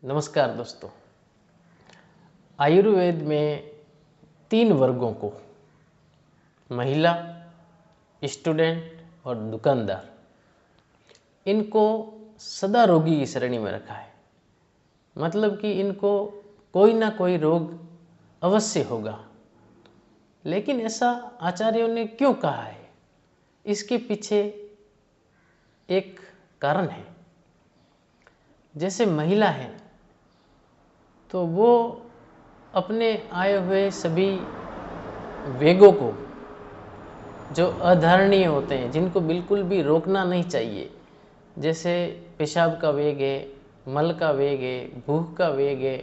नमस्कार दोस्तों। आयुर्वेद में 3 वर्गों को महिला, स्टूडेंट और दुकानदार, इनको सदा रोगी की श्रेणी में रखा है। मतलब कि इनको कोई ना कोई रोग अवश्य होगा। लेकिन ऐसा आचार्यों ने क्यों कहा है? इसके पीछे एक कारण है। जैसे महिला है तो वो अपने आए हुए सभी वेगों को, जो अधारणीय होते हैं, जिनको बिल्कुल भी रोकना नहीं चाहिए, जैसे पेशाब का वेग है, मल का वेग है, भूख का वेग है,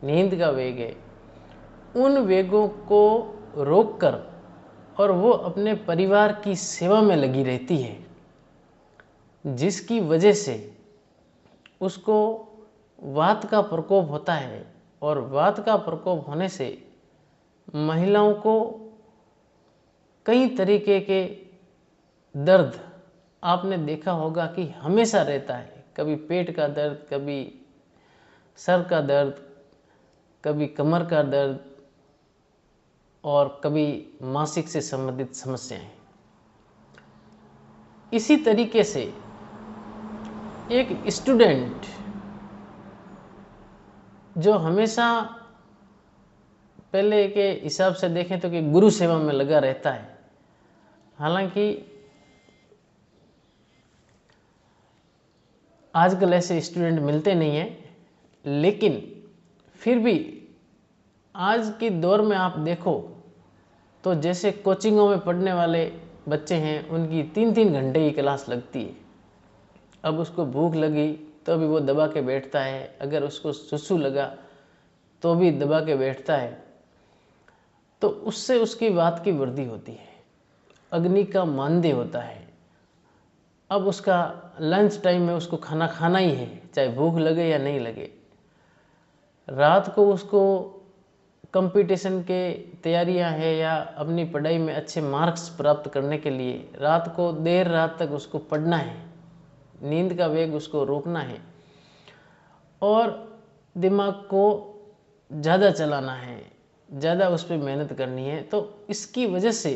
नींद का वेग है, उन वेगों को रोककर और वो अपने परिवार की सेवा में लगी रहती है, जिसकी वजह से उसको वात का प्रकोप होता है। और वात का प्रकोप होने से महिलाओं को कई तरीके के दर्द आपने देखा होगा कि हमेशा रहता है। कभी पेट का दर्द, कभी सर का दर्द, कभी कमर का दर्द और कभी मासिक से संबंधित समस्याएं। इसी तरीके से एक स्टूडेंट जो हमेशा पहले के हिसाब से देखें तो कि गुरु सेवा में लगा रहता है, हालांकि आजकल ऐसे स्टूडेंट मिलते नहीं हैं, लेकिन फिर भी आज के दौर में आप देखो तो जैसे कोचिंगों में पढ़ने वाले बच्चे हैं, उनकी 3-3 घंटे की क्लास लगती है। अब उसको भूख लगी तो भी वो दबा के बैठता है, अगर उसको सुसु लगा तो भी दबा के बैठता है। तो उससे उसकी वात की वृद्धि होती है, अग्नि का मांद्य होता है। अब उसका लंच टाइम में उसको खाना खाना ही है, चाहे भूख लगे या नहीं लगे। रात को उसको कंपटीशन के तैयारियां है या अपनी पढ़ाई में अच्छे मार्क्स प्राप्त करने के लिए रात को देर रात तक उसको पढ़ना है, नींद का वेग उसको रोकना है और दिमाग को ज़्यादा चलाना है, ज़्यादा उस पर मेहनत करनी है। तो इसकी वजह से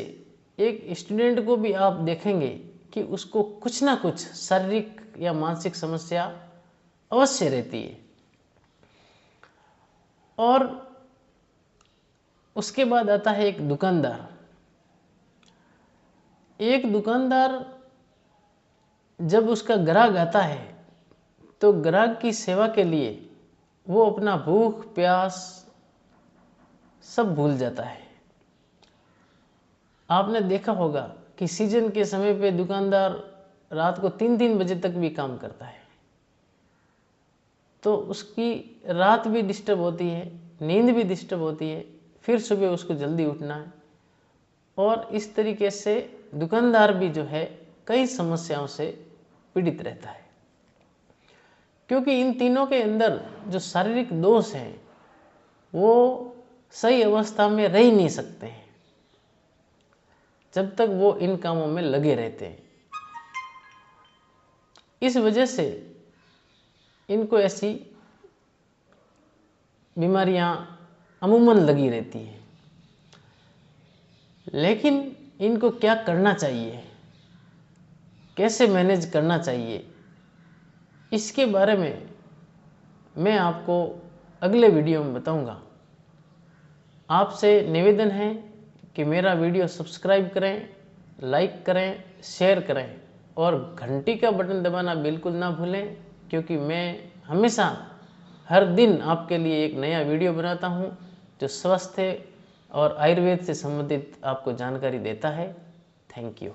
एक स्टूडेंट को भी आप देखेंगे कि उसको कुछ ना कुछ शारीरिक या मानसिक समस्या अवश्य रहती है। और उसके बाद आता है एक दुकानदार। एक दुकानदार जब उसका ग्राहक आता है तो ग्राहक की सेवा के लिए वो अपना भूख प्यास सब भूल जाता है। आपने देखा होगा कि सीजन के समय पे दुकानदार रात को 3-3 बजे तक भी काम करता है, तो उसकी रात भी डिस्टर्ब होती है, नींद भी डिस्टर्ब होती है, फिर सुबह उसको जल्दी उठना है। और इस तरीके से दुकानदार भी जो है कई समस्याओं से पीड़ित रहता है, क्योंकि इन तीनों के अंदर जो शारीरिक दोष हैं वो सही अवस्था में रह ही नहीं सकते हैं जब तक वो इन कामों में लगे रहते हैं। इस वजह से इनको ऐसी बीमारियां अमूमन लगी रहती हैं। लेकिन इनको क्या करना चाहिए, कैसे मैनेज करना चाहिए, इसके बारे में मैं आपको अगले वीडियो में बताऊंगा। आपसे निवेदन है कि मेरा वीडियो सब्सक्राइब करें, लाइक करें, शेयर करें और घंटी का बटन दबाना बिल्कुल ना भूलें, क्योंकि मैं हमेशा हर दिन आपके लिए एक नया वीडियो बनाता हूं जो स्वास्थ्य और आयुर्वेद से संबंधित आपको जानकारी देता है। Thank you.